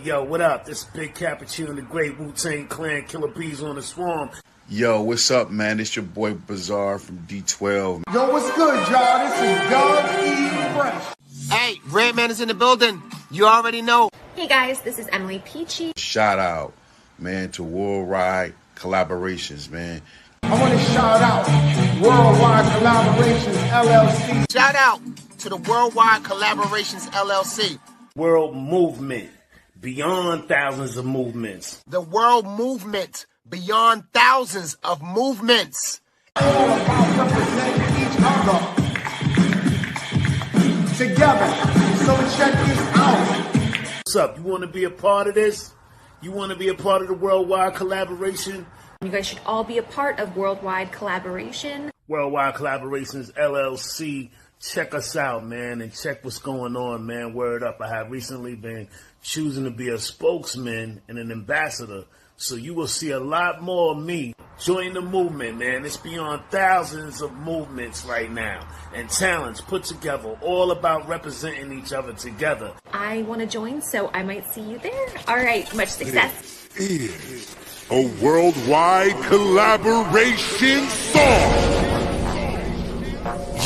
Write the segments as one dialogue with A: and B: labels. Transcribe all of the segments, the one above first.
A: Yo, what up? This is Big Cappuccino and the Great Wu-Tang Clan, Killer Bees on the Swarm.
B: Yo, what's up, man? It's your boy Bizarre from D12.
C: Yo, what's good, y'all? This is Doug E. Fresh.
D: Hey, Redman is in the building. You already know.
E: Hey guys, this is Emily Peachy.
B: Shout out, man, to Worldwide Collaborations, man.
C: I want to shout out Worldwide Collaborations, LLC.
D: Shout out to the Worldwide Collaborations, LLC.
A: World Movement, beyond thousands of movements.
D: The world movement, beyond thousands of movements.
C: All about representing each other together. So check this out.
A: What's up? You want to be a part of this? You want to be a part of the Worldwide Collaboration?
E: You guys should all be a part of Worldwide Collaboration.
A: Worldwide Collaborations, LLC. Check us out, man, and check what's going on, man. Word up. I have recently been choosing to be a spokesman and an ambassador, so you will see a lot more of me. Join the movement, man. It's beyond thousands of movements right now and talents put together, all about representing each other together.
E: I want to join, so I might see you there. All right, much success.
F: It is a worldwide collaboration song.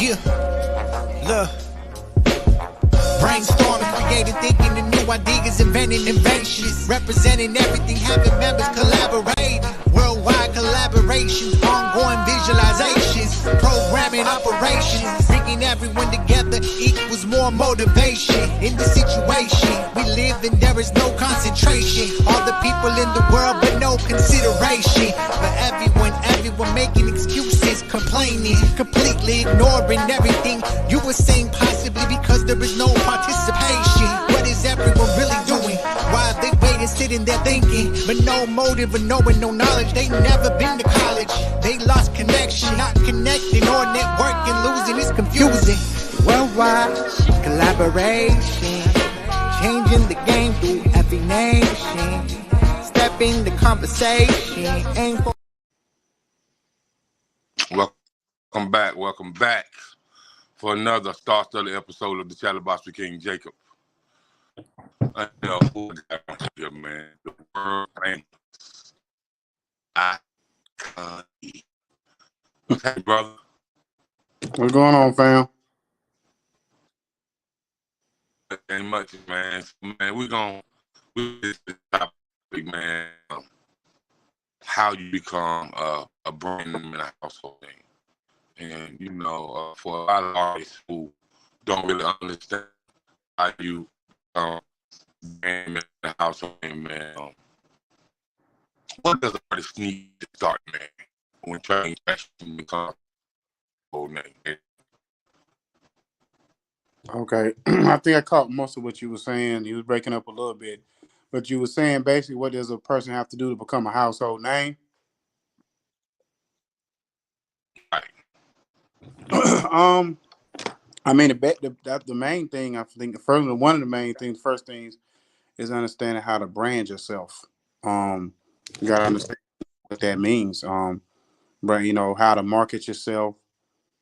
G: Yeah. Look, brainstorming, creating, thinking the new ideas, inventing innovations, representing everything, having members collaborate. Worldwide collaborations, ongoing visualizations, programming operations, bringing everyone together equals more motivation. In the situation we live in, there is no concentration. All the people in the world, but no consideration for everyone making excuses, complaining, completely ignoring everything you were saying, possibly because there is no participation. What is everyone really doing? Why are they waiting, sitting there thinking, but no motive or knowing, no knowledge? They never been to college. They lost connection, not connecting or networking, losing is confusing. Worldwide collaboration, changing the game through every nation, stepping the conversation, aim for.
F: Welcome back for another star-studded episode of the Chatterbox with King Jacob. I know who got here, man. The world famous Ikon. Okay, brother.
H: What's going on, fam?
F: Ain't much, man. Man, we this topic, man. How you become a brand name in a household name. And, you know, for a lot of artists who don't really understand how you brand in the household name, man, what does an artist need to start, man, when trying to actually become a household name?
H: Okay. I think I caught most of what you were saying. You was breaking up a little bit. But you were saying basically what does a person have to do to become a household name? I mean, the main thing, I think, one of the main things, first things, is understanding how to brand yourself. You gotta understand what that means. But you know how to market yourself,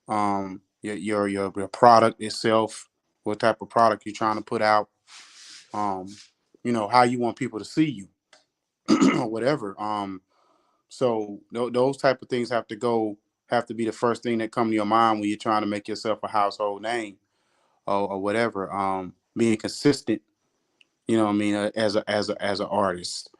H: your product itself, what type of product you're trying to put out. You know how you want people to see you, or whatever. So those type of things have to be the first thing that come to your mind when you're trying to make yourself a household name, or whatever. Being consistent, you know what I mean, as an artist.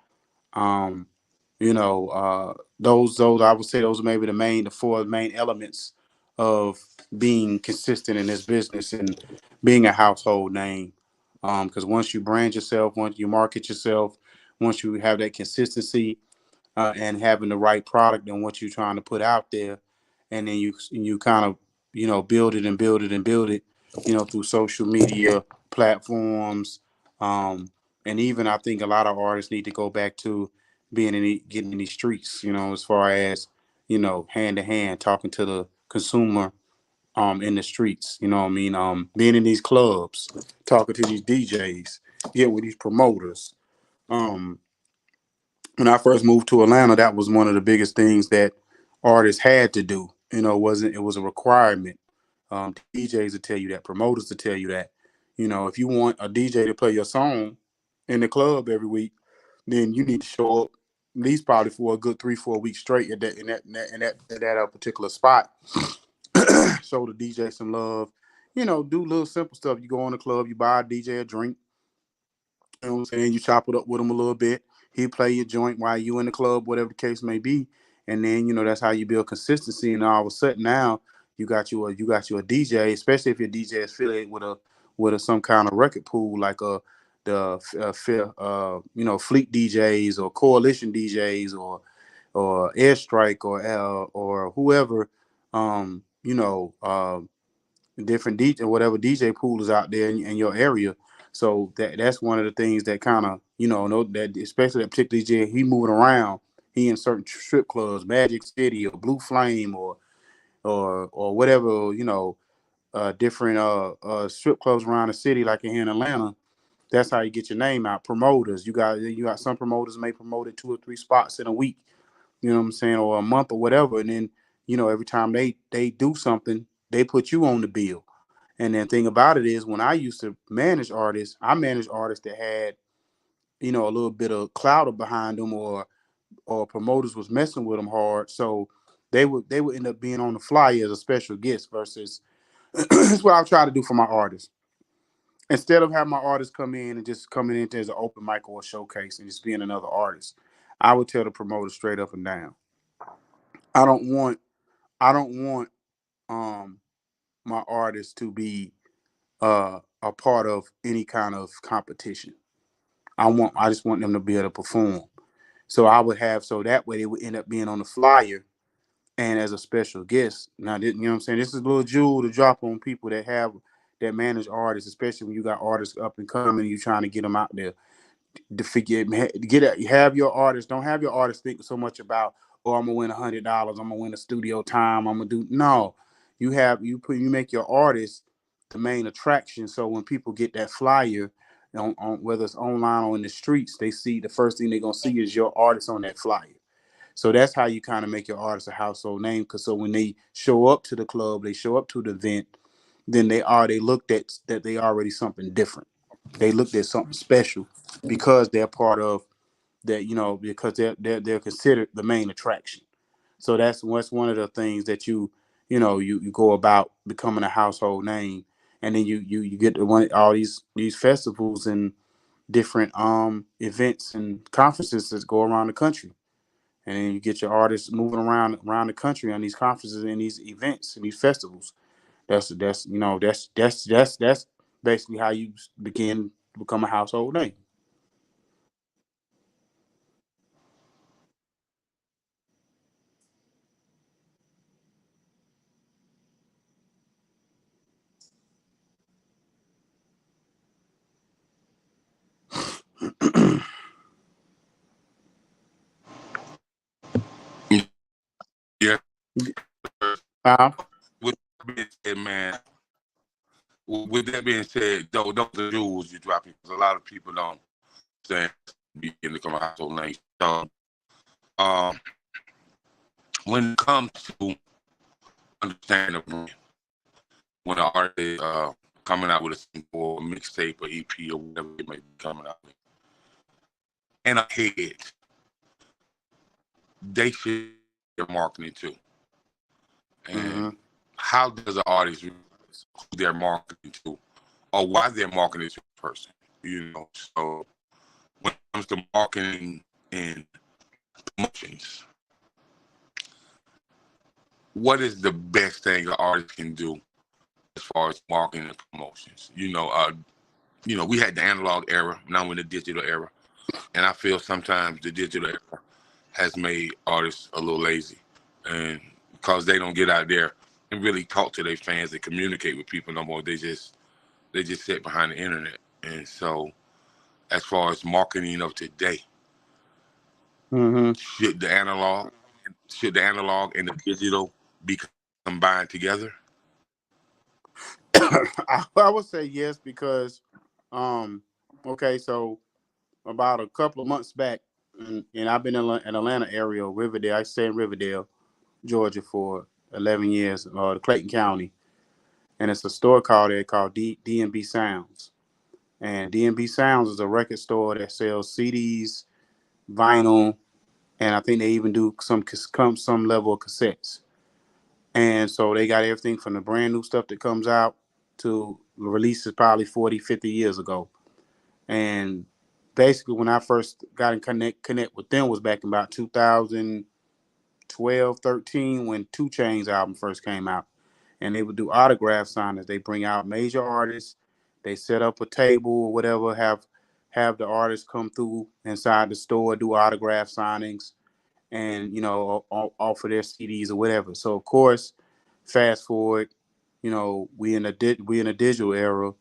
H: You know, those I would say those are maybe the four main elements of being consistent in this business and being a household name. Because once you brand yourself, once you market yourself, once you have that consistency and having the right product and what you're trying to put out there, and then you kind of, you know, build it, you know, through social media platforms. And even I think a lot of artists need to go back to getting in these streets, you know, as far as, you know, hand to hand, talking to the consumer in the streets, you know what I mean? Being in these clubs, talking to these DJs, getting with these promoters. When I first moved to Atlanta, that was one of the biggest things that artists had to do. You know, it was a requirement. DJs will tell you that, promoters will tell you that. You know, if you want a DJ to play your song, in the club every week, then you need to show up at least probably for a good 3-4 weeks straight at that particular spot. Show the DJ some love. You know, do little simple stuff. You go in the club, you buy a DJ a drink. You know what I'm saying? You chop it up with him a little bit. He play your joint while you in the club, whatever the case may be. And then, you know, that's how you build consistency. And all of a sudden now you got you a DJ, especially if your DJ is affiliated with a some kind of record pool like Fleet DJs or Coalition DJs or Airstrike or whoever, different DJ, whatever DJ pool is out there in your area. So that's one of the things that kind of, know that especially that particular DJ, he moving around. He in certain strip clubs, Magic City or Blue Flame or whatever, different strip clubs around the city, like here in Atlanta. That's how you get your name out. Promoters, you got some promoters may promote it 2 or 3 spots in a week, you know what I'm saying, or a month or whatever. And then, every time they do something, they put you on the bill. And the thing about it is, when I used to manage artists, I managed artists that had, a little bit of clout behind them, or promoters was messing with them hard. So they would end up being on the flyer as a special guest versus that's what I try to do for my artists. Instead of having my artists come in and just coming in as an open mic or a showcase and just being another artist, I would tell the promoter straight up and down, I don't want my artists to be a part of any kind of competition. I just want them to be able to perform. So I would have, so that way they would end up being on the flyer and as a special guest. Now, you know what I'm saying? This is a little jewel to drop on people that manage artists, especially when you got artists up and coming and you're trying to get them out there. Have your artists, don't have your artists think so much about, oh, I'm gonna win $100, I'm gonna win a studio time, I'm gonna do, no. You make your artists the main attraction. So when people get that flyer on whether it's online or in the streets, they see the first thing they're gonna see is your artist on that flyer. So that's how you kind of make your artist a household name. Because so when they show up to the club, they show up to the event, then they looked at that they already something different. They looked at something special because they're part of that, because they're considered the main attraction. So that's one of the things that you go about becoming a household name. And then you get to all these festivals and different events and conferences that go around the country. And then you get your artists moving around the country on these conferences and these events and these festivals. That's basically how you begin to become a household name.
F: Yeah. With that being said, man, with that being said, those are the jewels you're dropping, because a lot of people don't understand begin to become a household name. So, when it comes to understanding a brand, when an artist is coming out with a single or mixtape or EP or whatever it may be coming out with, and a head, they should be marketing too. And how does an artist realize who they're marketing to, or why they're marketing to a person? So when it comes to marketing and promotions, what is the best thing an artist can do as far as marketing and promotions? We had the analog era, now we're in the digital era, and I feel sometimes the digital era has made artists a little lazy, and because they don't get out there and really talk to their fans and communicate with people no more. They just sit behind the internet. And so, as far as marketing of today, should the analog and the digital be combined together?
H: I would say yes, because okay, so about a couple of months back, and I've been in Atlanta area, Riverdale. I stay in Riverdale, Georgia for 11 years, the Clayton County, and it's a store called D&B Sounds. And D&B Sounds is a record store that sells CDs, vinyl, and I think they even do some level of cassettes. And so they got everything from the brand new stuff that comes out to releases probably 40, 50 years ago. And basically when I first got in connect with them was back in about 2012, 13 when 2 Chainz album first came out. And they would do autograph signings. They bring out major artists, they set up a table or whatever, have the artists come through inside the store, do autograph signings, and offer their CDs or whatever. So of course, fast forward, we in a digital era.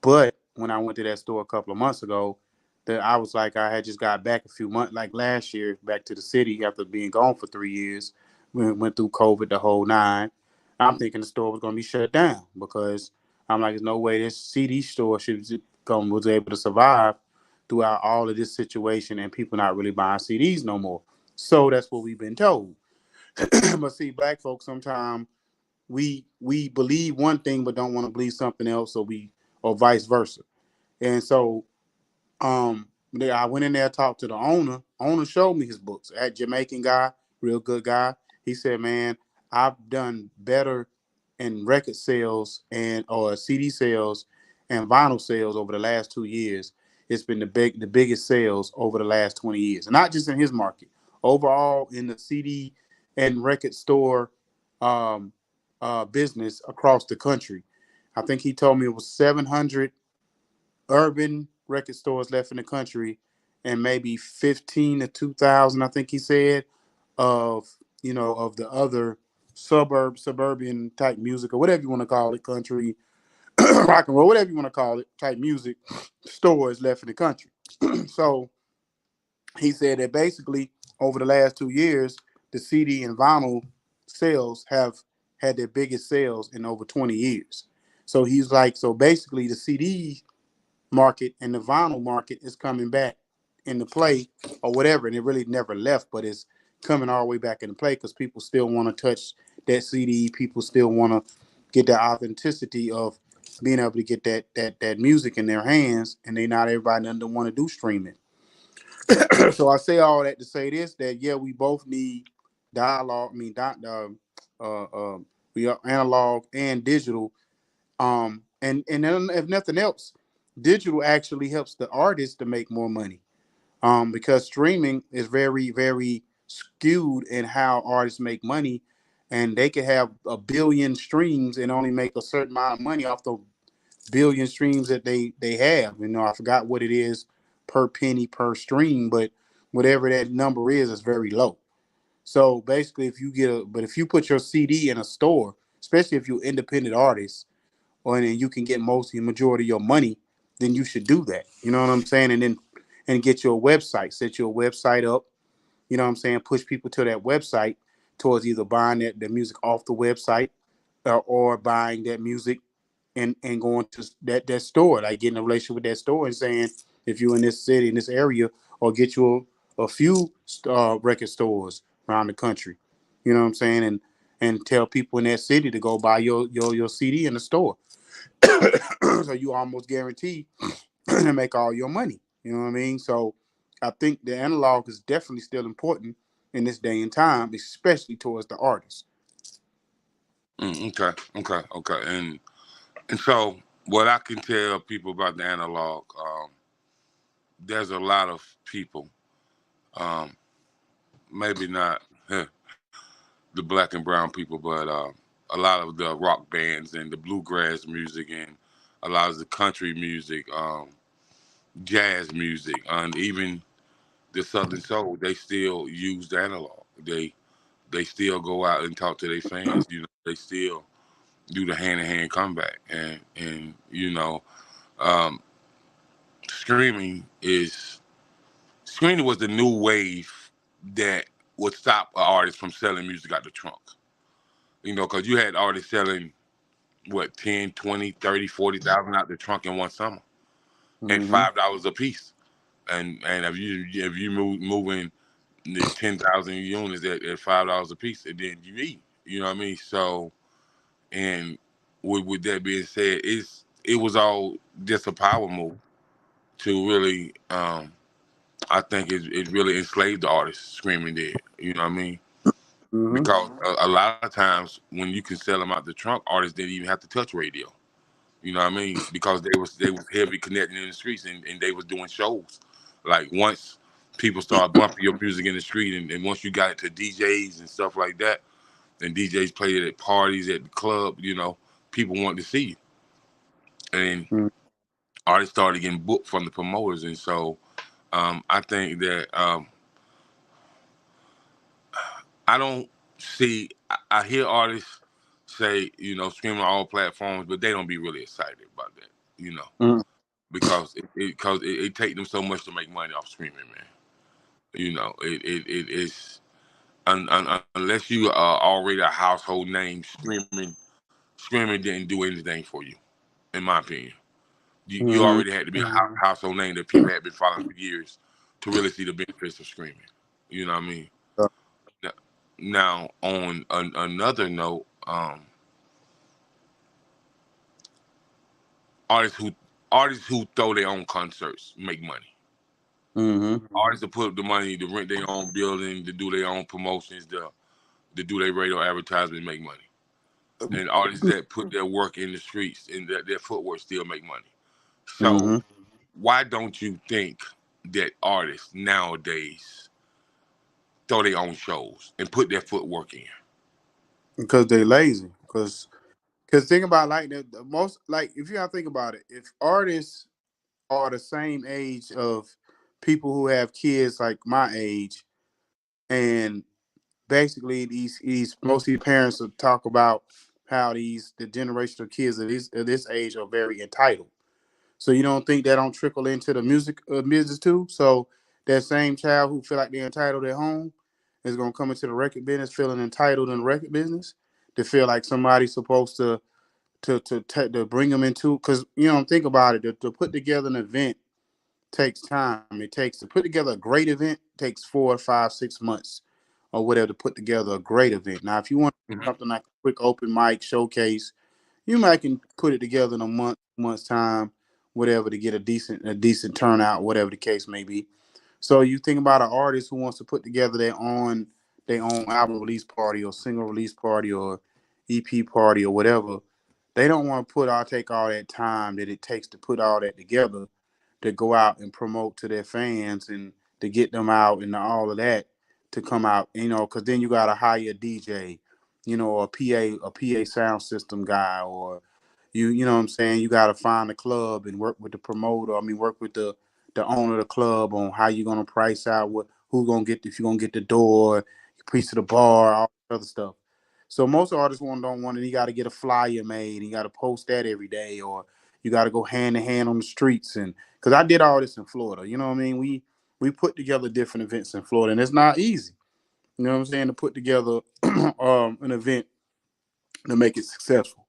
H: But when I went to that store a couple of months ago, that I was like, I had just got back a few months, like last year, back to the city after being gone for 3 years. We went through COVID, the whole nine. I'm thinking the store was going to be shut down because I'm like, there's no way this CD store was able to survive throughout all of this situation and people not really buying CDs no more. So that's what we've been told. But see, black folks sometimes we believe one thing but don't want to believe something else, or vice versa. And so I went in there, talked to the owner. Owner showed me his books. That Jamaican guy, real good guy. He said, "Man, I've done better in record sales or CD sales and vinyl sales over the last 2 years. It's been the biggest sales over the last 20 years, and not just in his market. Overall, in the CD and record store business across the country, I think he told me it was 700 urban record stores left in the country, and maybe 15 to 2,000, I think he said, of the other suburban type music or whatever you want to call it, country, rock and roll, whatever you want to call it, type music stores left in the country." So he said that basically over the last 2 years, the CD and vinyl sales have had their biggest sales in over 20 years. So he's like, so basically the CD market and the vinyl market is coming back into play or whatever, and it really never left, but it's coming all the way back into play because people still want to touch that CD. People still want to get that authenticity of being able to get that music in their hands, and they not everybody doesn't want to do streaming. So I say all that to say this: that yeah, we both need dialogue. I mean, we are analog and digital. And then if nothing else, digital actually helps the artist to make more money. Because streaming is very, very skewed in how artists make money, and they could have a billion streams and only make a certain amount of money off the billion streams that they have. I forgot what it is per penny per stream, but whatever that number is very low. So basically, if you put your CD in a store, especially if you're an independent artist, and you can get majority of your money, then you should do that. You know what I'm saying? And get your website, set your website up. You know what I'm saying? Push people to that website towards either buying the music off the website or buying that music and going to that store, like getting a relationship with that store and saying, if you're in this city, in this area, or get you a few record stores around the country. You know what I'm saying? And tell people in that city to go buy your CD in the store. So you almost guarantee to make all your money. You know what I mean? So I think the analog is definitely still important in this day and time, especially towards the artists.
F: Okay. And so what I can tell people about the analog, there's a lot of people, maybe not the black and brown people, but a lot of the rock bands and the bluegrass music and a lot of the country music, jazz music, and even the Southern Soul, they still use the analog. They still go out and talk to their fans. They still do the hand-to-hand comeback, and um, streaming was the new wave that would stop an artist from selling music out the trunk. Because you had artists selling what 10, 20, 30, 40,000 out the trunk in one summer at $5 a piece. And if you moving 10,000 units at $5 a piece, and then you eat. You know what I mean? So, and with that being said, it was all just a power move. to really, I think it really enslaved the artists. Screaming did, you know what I mean?
H: Mm-hmm.
F: Because a lot of times when you can sell them out the trunk, artists didn't even have to touch radio. You know what I mean? Because they was heavy connecting in the streets, and they was doing shows. Like once people started bumping your music in the street, and once you got it to DJs and stuff like that, and DJs played it at parties at the club, people wanted to see you. And
H: Mm-hmm.
F: artists started getting booked from the promoters. And so I think that I don't see, I hear artists say, streaming on all platforms, but they don't be really excited about that,
H: Mm-hmm.
F: because it take them so much to make money off streaming, man. It's unless you are already a household name, streaming didn't do anything for you, in my opinion. You
H: Mm-hmm.
F: already had to be a household name that people had been following for years to really see the benefits of streaming. You know what I mean? Now, on another note, artists who artists who throw their own concerts make money.
H: Mm-hmm.
F: Artists that put up the money to rent their own building, to do their own promotions, to do their radio advertisement, make money. And artists that put their work in the streets and their footwork still make money. So
H: Mm-hmm.
F: why don't you think that artists nowadays throw their own shows and put their footwork in?
H: Because they lazy. Because think about like the most, like if you have to think about it, if artists are the same age of people who have kids like my age, and basically these most of these parents will talk about how the generation of kids of this age are very entitled. So you don't think that don't trickle into the music business too? So that same child who feel like they're entitled at home is gonna come into the record business feeling entitled in the record business, to feel like somebody's supposed to bring them into, because think about it, to put together an event takes time. It takes to put together a great event takes 4, 5, 6 months or whatever to put together a great event. Now, if you want something like a quick open mic showcase, you might can put it together in a month's time, whatever, to get a decent turnout, whatever the case may be. So you think about an artist who wants to put together their own album release party or single release party or EP party or whatever. They don't want to take all that time that it takes to put all that together, to go out and promote to their fans and to get them out and all of that to come out, because then you got to hire a DJ, a PA sound system guy, or you know what I'm saying, you got to find a club and work with the promoter. I mean, work with the owner of the club on how you're gonna price out who gonna get, if you're gonna get the door, piece of the bar, all that other stuff. So most artists don't want it. You got to get a flyer made. You got to post that every day, or you got to go hand to hand on the streets. And because I did all this in Florida, you know what I mean. We put together different events in Florida, and it's not easy. You know what I'm saying, to put together an event to make it successful.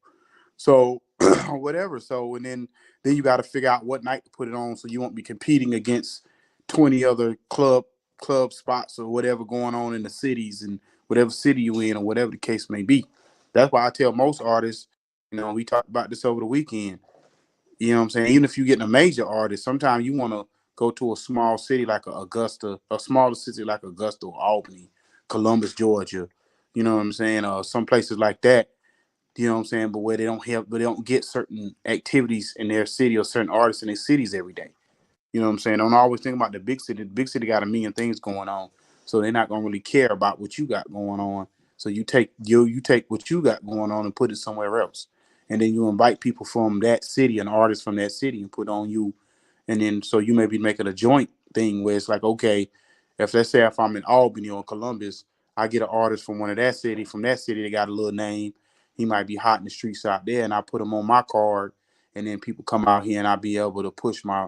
H: So whatever. So and then you got to figure out what night to put it on, so you won't be competing against 20 other club spots or whatever going on in the cities and whatever city you in or whatever the case may be. That's why I tell most artists, we talked about this over the weekend. You know what I'm saying? Even if you're getting a major artist, sometimes you want to go to a small city like Augusta, a smaller city like Augusta or Albany, Columbus, Georgia. You know what I'm saying? Some places like that. You know what I'm saying? But where they don't get certain activities in their city or certain artists in their cities every day. You know what I'm saying? Don't always think about the big city. The big city got a million things going on, so they're not gonna really care about what you got going on. So you take what you got going on and put it somewhere else, and then you invite people from that city, an artist from that city, and put on you. And then so you may be making a joint thing where it's like, okay, let's say if I'm in Albany or Columbus, I get an artist from from that city, they got a little name. He might be hot in the streets out there, and I put him on my card, and then people come out here, and I'll be able to push my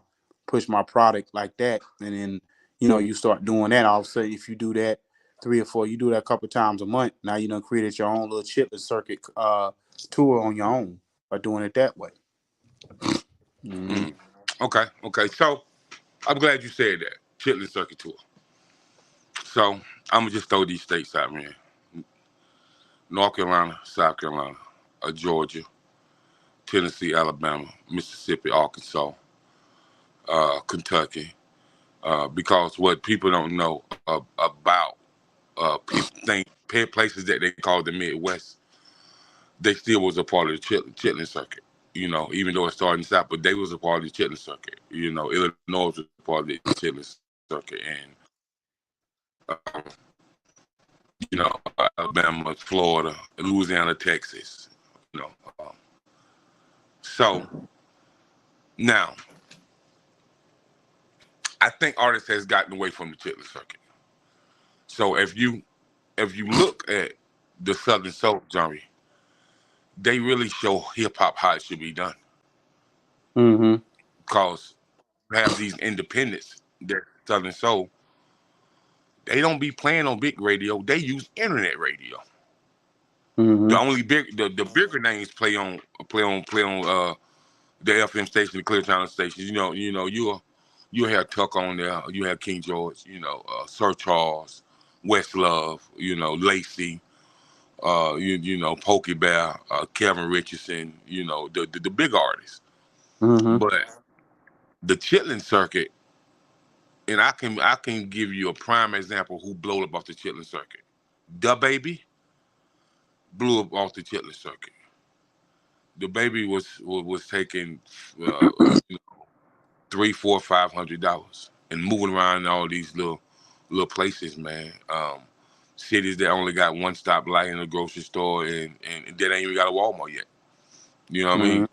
H: product like that. And then you start doing that. All of a sudden, if you do that 3 or 4, you do that a couple of times a month, now you done created your own little chitlin circuit tour on your own by doing it that way. Mm-hmm.
F: Okay. So I'm glad you said that. Chitlin Circuit Tour. So I'm gonna just throw these states out, man. North Carolina, South Carolina, Georgia, Tennessee, Alabama, Mississippi, Arkansas, Kentucky, because what people don't know about people think places that they call the Midwest, they still was a part of the chitlin circuit. You know, even though it started in the South, but they was a part of the chitlin circuit. You know, Illinois was a part of the chitlin circuit, and um, you know, Alabama, Florida, Louisiana, Texas. You know, so now I think artists has gotten away from the chitlin circuit. So if you look at the Southern Soul genre, they really show hip hop how it should be done.
H: Mm-hmm.
F: Because you have these independents that Southern Soul, they don't be playing on big radio. They use internet radio.
H: Mm-hmm.
F: The only the bigger names play on the FM station, the Clear Channel stations. You'll have Tuck on there. You have King George. Sir Charles, Westlove. Lacey. Pokey Bear, Kevin Richardson. The big artists.
H: Mm-hmm.
F: But the chitlin circuit, and I can give you a prime example who blew up off the chitlin circuit. The Baby blew up off the chitlin circuit. The Baby was taking $300, $400, $500 and moving around in all these little places, man. Cities that only got one stop light in a grocery store, and that ain't even got a Walmart yet. You know what I mean?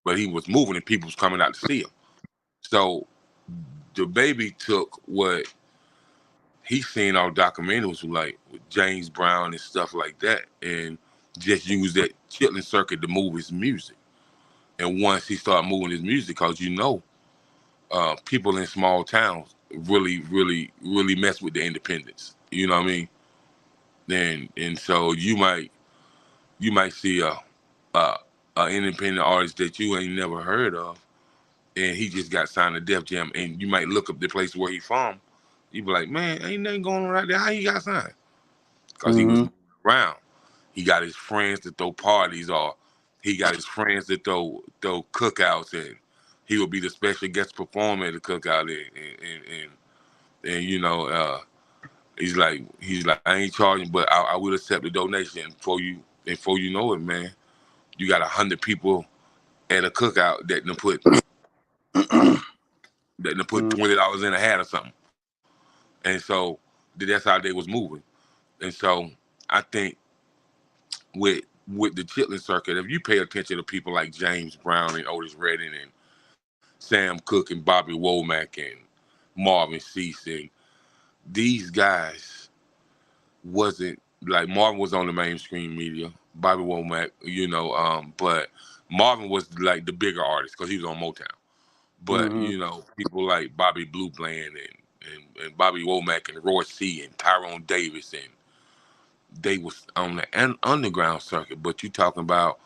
F: But he was moving, and people was coming out to see him. So the Baby took what he seen on documentaries with James Brown and stuff like that, and just used that chitlin circuit to move his music. And once he started moving his music, because people in small towns really, really, really mess with the independents. You know what I mean? And so you might see a independent artist that you ain't never heard of, and he just got signed to Def Jam, and you might look up the place where he from. You be like, man, ain't nothing going on right there. How he got signed? Because he was moving around. He got his friends to throw parties, or he got his friends to throw cookouts, and he would be the special guest performer at the cookout, and he's like, I ain't charging, but I will accept the donation. Before you know it, man, you got 100 people at a cookout that done put $20 in a hat or something, and so that's how they was moving. And so I think with the chitlin circuit, if you pay attention to people like James Brown and Otis Redding and Sam Cooke and Bobby Womack and Marvin Cease, and these guys wasn't like Marvin was on the mainstream media, Bobby Womack, but Marvin was like the bigger artist because he was on Motown. But people like Bobby Blue Bland and Bobby Womack and Roy C. and Tyrone Davis, and they was on the underground circuit. But you talking about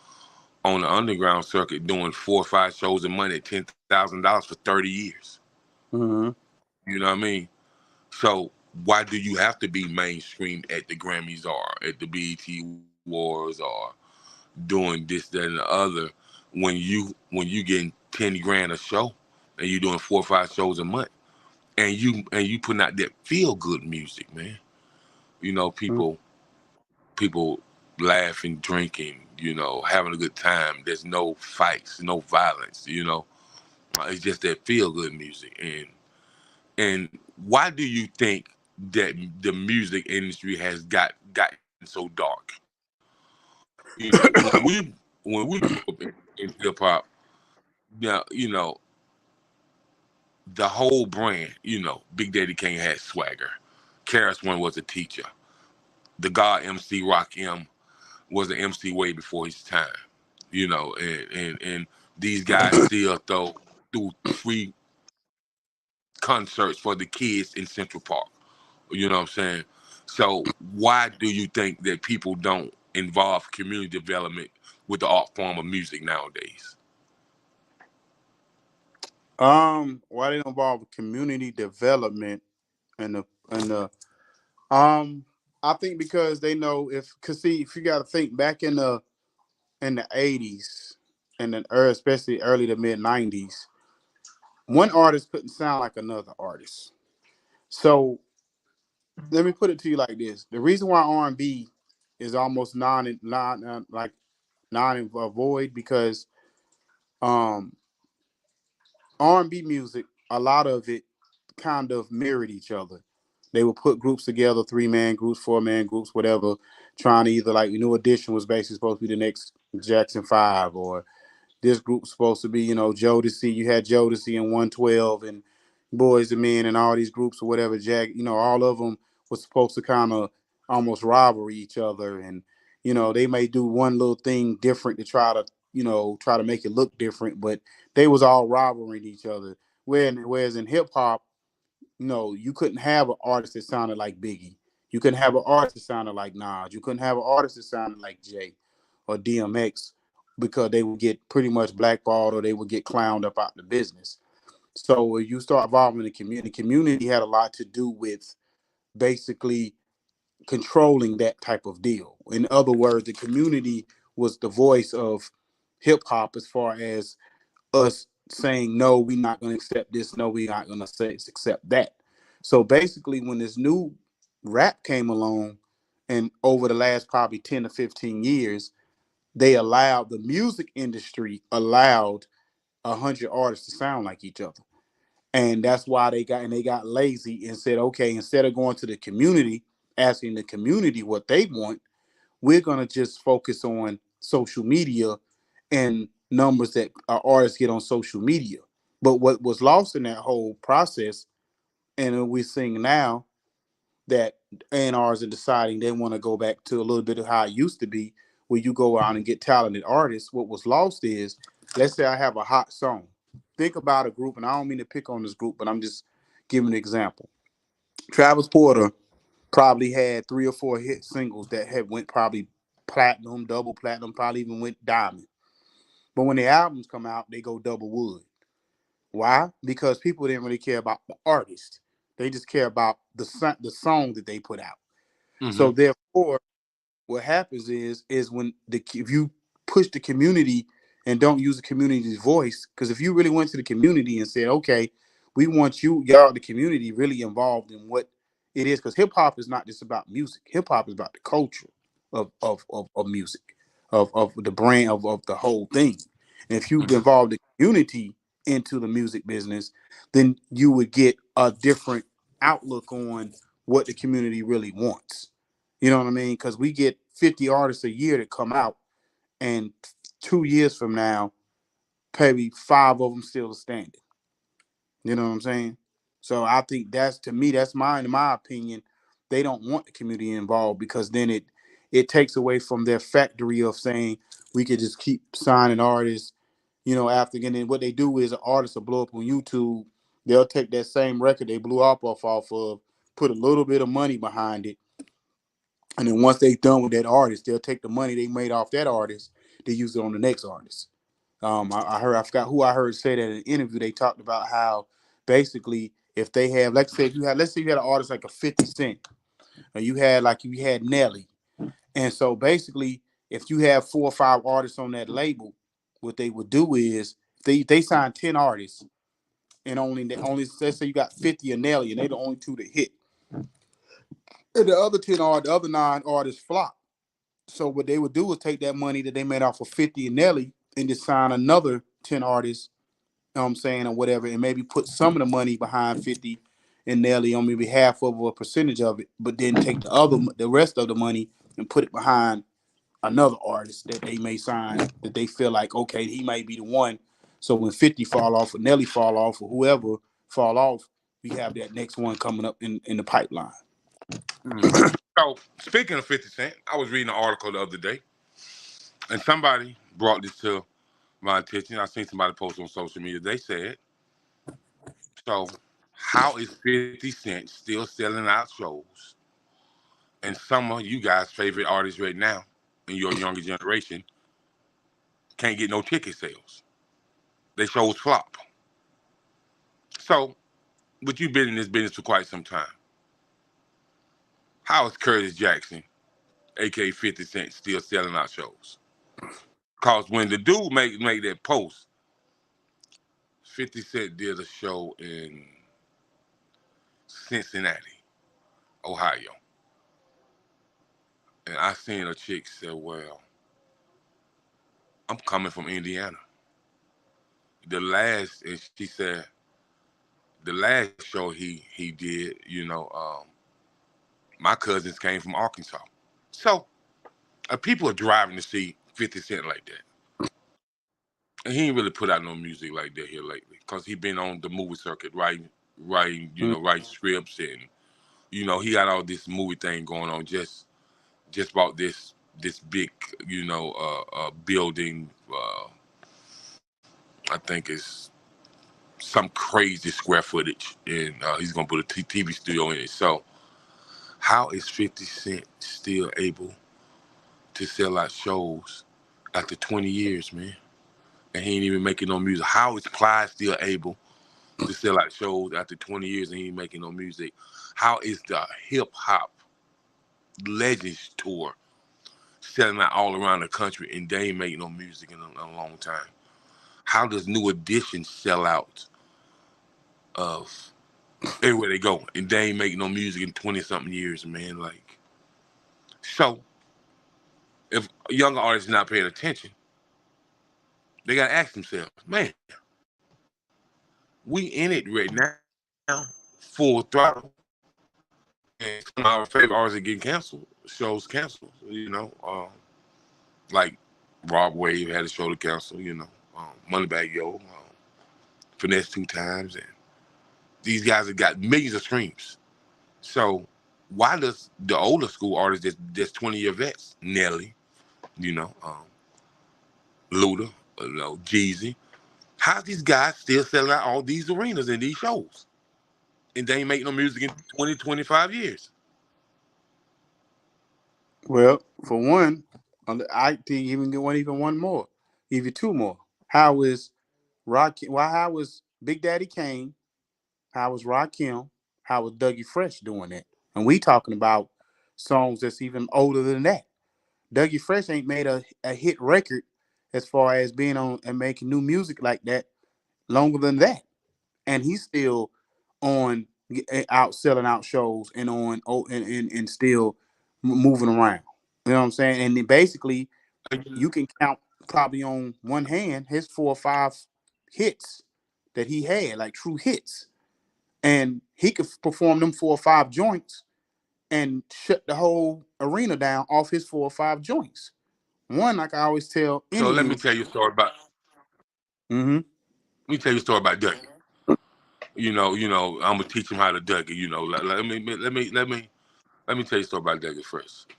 F: on the underground circuit doing 4 or 5 shows a month at $10,000 for 30 years.
H: Mm-hmm.
F: You know what I mean? So why do you have to be mainstream at the Grammys or at the BET Awards or doing this, that, and the other when you getting 10 grand a show and you doing 4 or 5 shows a month and you putting out that feel good music, man? People laughing, drinking, having a good time. There's no fights, no violence, It's just that feel good music. And why do you think that the music industry has gotten so dark? When we grew up in hip hop, now, the whole brand, Big Daddy Kane had swagger. Karis One was a teacher. The God MC Rock M was an MC way before his time, and these guys still threw free concerts for the kids in Central Park. You know what I'm saying? So why do you think that people don't involve community development with the art form of music nowadays?
H: Why they don't involve community development and the I think because they know if you got to think back in the 80s and then especially early to mid 90s, one artist couldn't sound like another artist. So let me put it to you like this: the reason why R&B is almost non void because um R&B music, a lot of it kind of mirrored each other. They would put groups together, 3-man groups, 4-man groups, whatever, trying to either like New Edition was basically supposed to be the next Jackson 5, or this group was supposed to be, Jodeci. You had Jodeci and 112 and Boys and Men and all these groups or whatever. All of them was supposed to kind of almost rivalry each other. And, they may do one little thing different to try to make it look different, but they was all rivaling each other. Whereas in hip hop, you couldn't have an artist that sounded like Biggie. You couldn't have an artist that sounded like Nas. You couldn't have an artist that sounded like Jay or DMX because they would get pretty much blackballed or they would get clowned up out the business. So when you start involving the community had a lot to do with basically controlling that type of deal. In other words, the community was the voice of hip hop as far as us saying, no, we're not going to accept this. No, we're not going to accept that. So basically, when this new rap came along, and over the last probably 10 to 15 years, the music industry allowed 100 artists to sound like each other. And that's why they got lazy and said, okay, instead of going to the community, asking the community what they want, we're going to just focus on social media and numbers that our artists get on social media. But what was lost in that whole process, and we're seeing now that A&Rs are deciding they want to go back to a little bit of how it used to be, where you go out and get talented artists. What was lost is, let's say I have a hot song. Think about a group, and I don't mean to pick on this group, but I'm just giving an example. Travis Porter probably had 3 or 4 hit singles that had went probably platinum, double platinum, probably even went diamond. But when the albums come out, they go double wood. Why? Because people didn't really care about the artist. They just care about the song that they put out.
F: Mm-hmm.
H: So therefore, what happens is when if you push the community and don't use the community's voice, because if you really went to the community and said, okay, we want y'all, the community, really involved in what it is, because hip hop is not just about music. Hip hop is about the culture of music, of the brand of the whole thing. And if you involve the community into the music business, then you would get a different outlook on what the community really wants. You know what I mean? Because we get 50 artists a year that come out, and 2 years from now, maybe 5 of them still standing. You know what I'm saying? So I think that's in my opinion, they don't want the community involved, because then it takes away from their factory of saying we could just keep signing artists, after. And then what they do is an artist will blow up on YouTube. They'll take that same record they blew up off of, put a little bit of money behind it. And then once they're done with that artist, they'll take the money they made off that artist, they use it on the next artist. I forgot who I heard say that in an interview. They talked about how basically if they have, let's say you had an artist like a 50 Cent, or you had Nelly. And so basically, if you have 4 or 5 artists on that label, what they would do is they sign 10 artists, and only let's say you got 50 of Nelly, and they the only 2 that hit. And the other 9 artists flop. So what they would do is take that money that they made off of 50 and Nelly and just sign another 10 artists, you know what I'm saying, or whatever, and maybe put some of the money behind 50 and Nelly, on maybe half of a percentage of it, but then take the rest of the money and put it behind another artist that they may sign, that they feel like, okay, he might be the one. So when 50 fall off or Nelly fall off or whoever fall off, we have that next one coming up in the pipeline.
F: So, speaking of 50 Cent, I was reading an article the other day, and somebody brought this to my attention. I seen somebody post on social media. They said, so how is 50 Cent still selling out shows, and some of you guys' favorite artists right now in your younger generation can't get no ticket sales? They shows flop. So, but you've been in this business for quite some time. How is Curtis Jackson, aka 50 Cent, still selling out shows? Because when the dude make that post, 50 Cent did a show in Cincinnati, Ohio. And I seen a chick say, well, I'm coming from Indiana. And she said, the last show he did, my cousins came from Arkansas. So people are driving to see 50 Cent like that. And he ain't really put out no music like that here lately, because he been on the movie circuit writing, writing scripts, and he got all this movie thing going on. Just about this big, building. I think it's some crazy square footage, and he's gonna put a TV studio in it. So, how is 50 Cent still able to sell out shows after 20 years, man? And he ain't even making no music. How is Clyde still able to sell out shows after 20 years and he ain't making no music? How is the hip hop Legends tour selling out all around the country and they ain't making no music in a long time? How does New Edition sell out of everywhere they go and they ain't making no music in 20-something years, man? Like, so if younger artists not paying attention, they gotta ask themselves, man, we in it right now, full throttle, and some of our favorite artists are getting canceled, shows canceled, like Rob Wave had a show to cancel, Moneybagg Yo, Finesse 2 Times, and these guys have got millions of streams. So why does the older school artists that's 20-year vets, Nelly, Luda, Jeezy, how these guys still selling out all these arenas and these shows? And they ain't making no music in 20, 25 years.
H: Well, for one, I think even get one more, even two more. How is how was Big Daddy Kane? How was Rakim? How was Dougie Fresh doing it? And we talking about songs that's even older than that. Dougie Fresh ain't made a hit record as far as being on and making new music like that longer than that. And he's still on out selling out shows and on and still moving around. You know what I'm saying? And then basically you can count probably on one hand his 4 or 5 hits that he had, like true hits. And he could perform them 4 or 5 joints and shut the whole arena down off his 4 or 5 joints. One, like I always tell
F: So
H: any
F: let me
H: music.
F: tell you a story about.
H: Mm-hmm.
F: Let me tell you a story about Dougie. I'm gonna teach him how to Dougie. Let me tell you a story about Dougie first.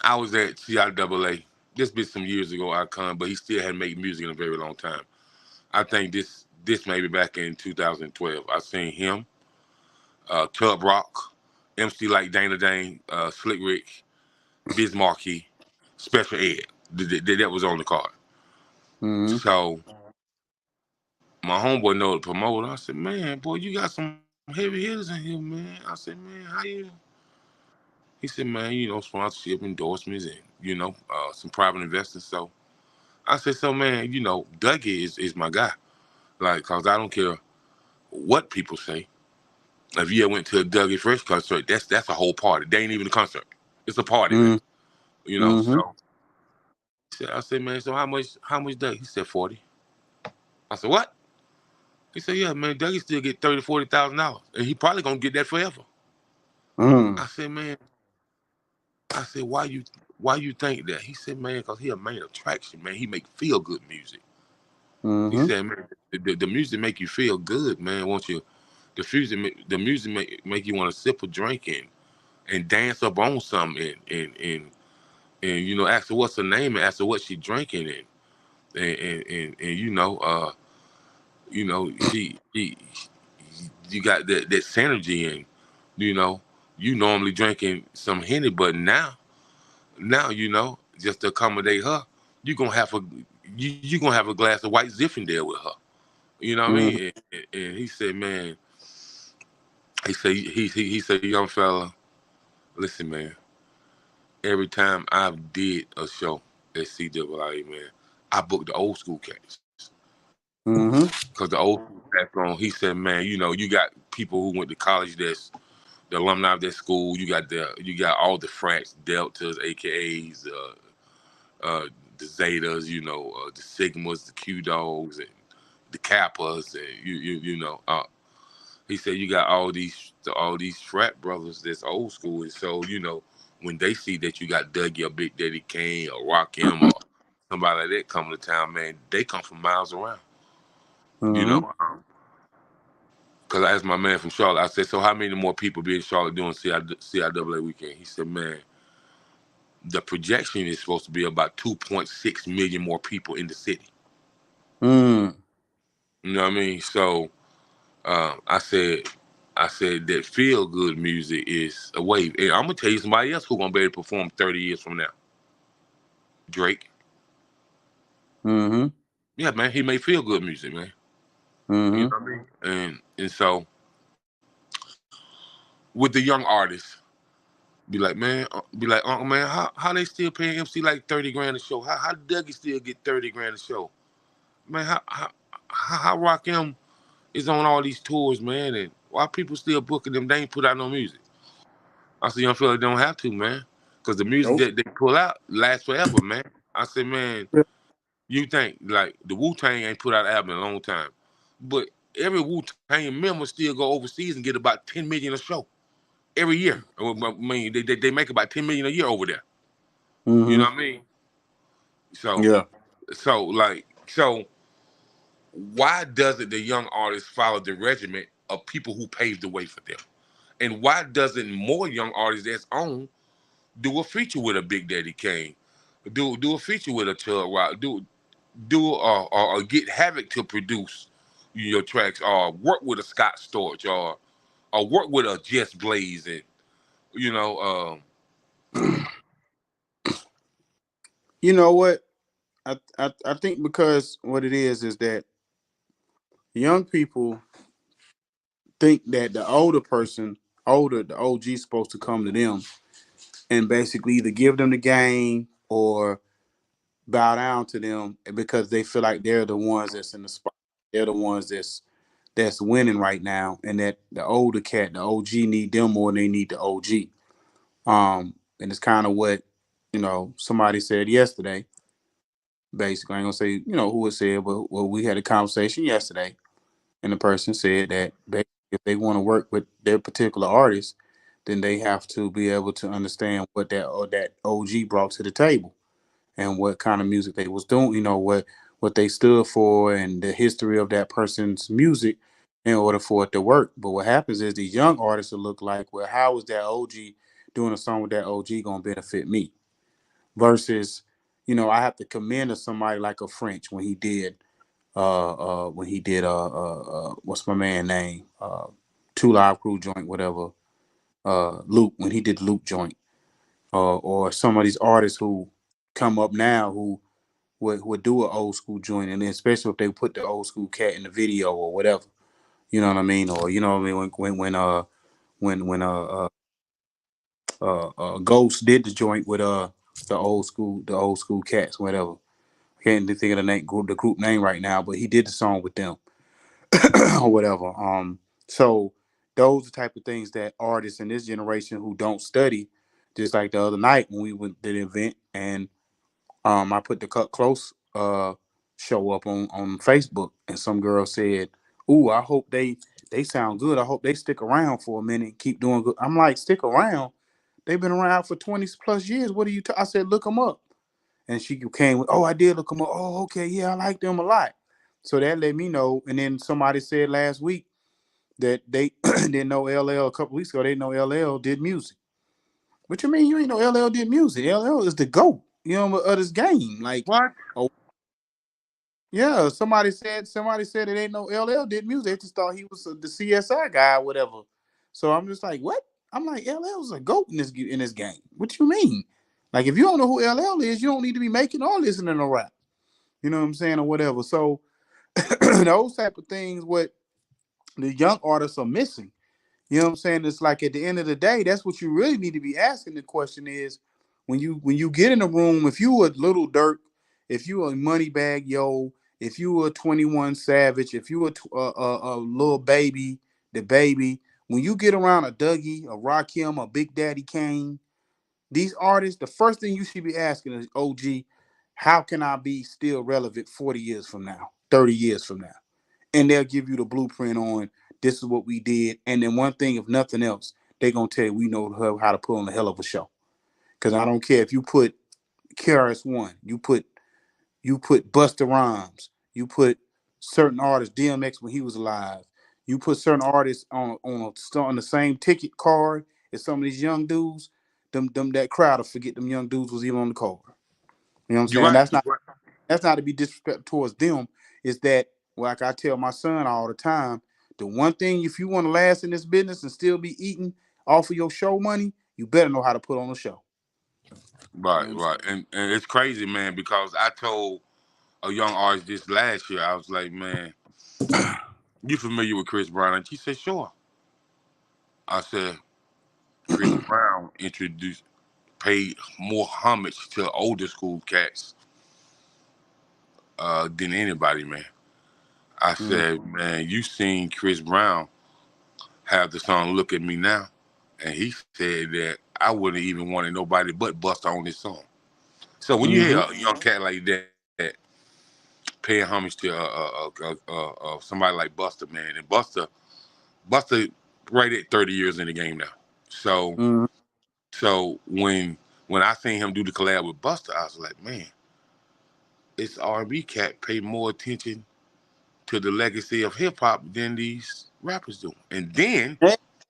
F: I was at CIAA. This been some years ago, Ikon, but he still hadn't made music in a very long time. I think this may be back in 2012. I seen him, Tub Rock, MC like Dana Dane, Slick Rick, Biz Markie, Special Ed. That was on the card.
H: Mm-hmm.
F: So my homeboy know the promoter. I said, man, boy, you got some heavy hitters in here, man. I said, man, how you? He said, man, sponsorship, endorsements, and, some private investors. So I said, so, man, Dougie is my guy. Like, cause I don't care what people say. If you ever went to a Dougie Fresh concert, that's a whole party. They ain't even a concert. It's a party, man.
H: Mm-hmm.
F: So I said, man, so how much Dougie? He said 40. I said, what? He said, yeah, man, Dougie still get $30,000-$40,000. And he probably gonna get that forever.
H: Mm-hmm.
F: I said, man, why you think that? He said, man, because he a main attraction, man. He make feel good music. He
H: Mm-hmm.
F: said, man, the music make you feel good, man. The music make you want to sip a drink and dance up on something and ask her what's her name and ask her what she drinking and she you got that synergy and you normally drinking some Henny, but now just to accommodate her, you gonna have a glass of white Zinfandel with her. You know what I
H: Mm-hmm.
F: mean? And he said, man, he said, young fella, listen, man. Every time I did a show at CAA, man, I booked the old school cats.
H: Mm-hmm.
F: Because the old background, he said, man, you know, you got people who went to college that's the alumni of that school. You got all the frats, deltas, AKAs, the zetas, you know, the sigmas, the Q dogs, and the kappas, and you know. He said you got all these frat brothers that's old school, and so you know when they see that you got Dougie or Big Daddy Kane or Rakim or somebody like that coming to town, man, they come from miles around. You
H: Mm-hmm.
F: know, because I asked my man from Charlotte, I said, so how many more people be in Charlotte doing CIAA weekend? He said, man, the projection is supposed to be about 2.6 million more people in the city.
H: Mm.
F: You know what I mean? So I said that feel good music is a wave. And I'm gonna tell you somebody else who's gonna be able to perform 30 years from now. Drake.
H: Mm-hmm.
F: Yeah, man, he made feel good music, man. You
H: Mm-hmm.
F: know what I mean? And so with the young artists, be like, Uncle man, how they still paying MC like 30 grand a show? How Dougie still get 30 grand a show? Man, how Rakim is on all these tours, man, and why people still booking them? They ain't put out no music. I said, young fella don't have to, man, because the music
H: Nope.
F: that they pull out lasts forever, man. I said, man, you think like the Wu-Tang ain't put out an album in a long time, but every Wu-Tang member still go overseas and get about 10 million a show every year. I mean, they make about 10 million a year over there. You
H: Mm-hmm.
F: know what I mean? So,
H: Yeah.
F: so why doesn't the young artist follow the regiment of people who paved the way for them? And why doesn't more young artists that's on do a feature with a Big Daddy Kane, do a feature with a Chug Rock, or get Havoc to produce your tracks, or work with a Scott Storch, or work with a Jess Blaze, and you know,
H: You know what? I think because what it is that young people think that the OG is supposed to come to them and basically either give them the game or bow down to them because they feel like they're the ones that's in the spot. They're the ones that's winning right now, and that the older cat, the OG, need them more than they need the OG. And it's kind of what somebody said yesterday. Basically, I ain't gonna say who it said, but well, we had a conversation yesterday, and the person said that basically if they want to work with their particular artist, then they have to be able to understand what that OG brought to the table and what kind of music they was doing, what they stood for and the history of that person's music in order for it to work. But what happens is these young artists will look like, well, how is that OG doing a song with that OG gonna benefit me? Versus, I have to commend to somebody like a French when he did what's my man name? Two Live Crew joint, whatever. Luke, when he did Luke joint. Or some of these artists who come up now who would do an old school joint, and then especially if they put the old school cat in the video or whatever, you know what I mean, or you know what I mean when Ghost did the joint with the old school cats, whatever. I can't think of the group name right now, but he did the song with them or whatever. So those are the type of things that artists in this generation who don't study, just like the other night when we went to the event and I put the Cut Close show up on Facebook, and some girl said, "Ooh, I hope they sound good. I hope they stick around for a minute and keep doing good." I'm like, "Stick around? They've been around for 20 plus years. What are you?" I said, "Look them up." And she came with, "Oh, I did look them up. Oh, okay, yeah, I like them a lot." So that let me know. And then somebody said last week that they didn't know LL a couple weeks ago. They know LL did music. What you mean you ain't know LL did music? LL is the GOAT, of this game. Like,
F: what?
H: oh yeah, somebody said it ain't no LL did music. They just thought he was the CSI guy or whatever. So I'm just like, what? I'm like, LL's a GOAT in this game. What you mean? Like, if you don't know who LL is, you don't need to be making or listening to rap. You know what I'm saying, or whatever. So those type of things, what the young artists are missing. You know what I'm saying? It's like at the end of the day, that's what you really need to be asking. The question is, when you get in a room, if you a Little Dirk, if you a Moneybag Yo, if you were 21 Savage, if you were a little baby, the baby, when you get around a Dougie, a Rakim, a Big Daddy Kane, these artists, the first thing you should be asking is, OG, how can I be still relevant 40 years from now, 30 years from now? And they'll give you the blueprint on this is what we did. And then one thing, if nothing else, they're going to tell you we know how to put on a hell of a show. Because I don't care if you put KRS-One, you put Busta Rhymes, you put certain artists, DMX when he was alive, you put certain artists on the same ticket card as some of these young dudes, them that crowd will forget them young dudes was even on the card. You know what I'm
F: You're
H: saying?
F: right. You're right.
H: That's not to be disrespectful towards them. Is that, like I tell my son all the time, the one thing, if you want to last in this business and still be eating off of your show money, you better know how to put on a show. You
F: Right,
H: know what
F: right. And it's crazy, man, because I told a young artist this last year, I was like, man, you familiar with Chris Brown? And she said, sure. I said, Chris Brown paid more homage to older school cats than anybody, man. I
H: I'm saying?
F: said, man, you seen Chris Brown have the song "Look at Me Now," and he said that I wouldn't even wanted nobody but Busta on this song. So when you hear a young cat like that paying homage to somebody like Busta, man, and Busta right at 30 years in the game now. So
H: Mm-hmm.
F: so when I seen him do the collab with Busta, I was like, man, it's R&B cat pay more attention to the legacy of hip hop than these rappers do. And then,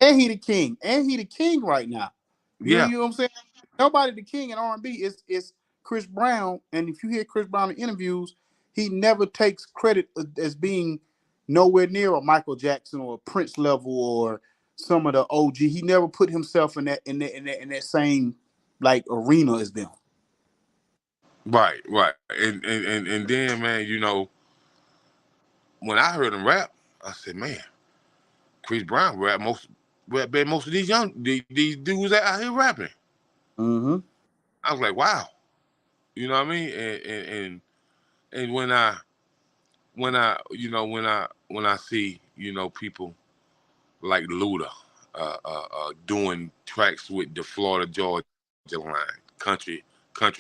H: And he the king. And he the king right now.
F: yeah,
H: You know what I'm saying? Nobody the king in R&B is Chris Brown. And if you hear Chris Brown in interviews, he never takes credit as being nowhere near a Michael Jackson or a Prince level or some of the OG. He never put himself in that same like arena as them.
F: right. And then, man, when I heard him rap, I said, man, Chris Brown rap better most of these dudes out here rapping.
H: Mm-hmm.
F: I was like, wow. You know what I mean? And when I see, people like Luda doing tracks with the Florida Georgia line, country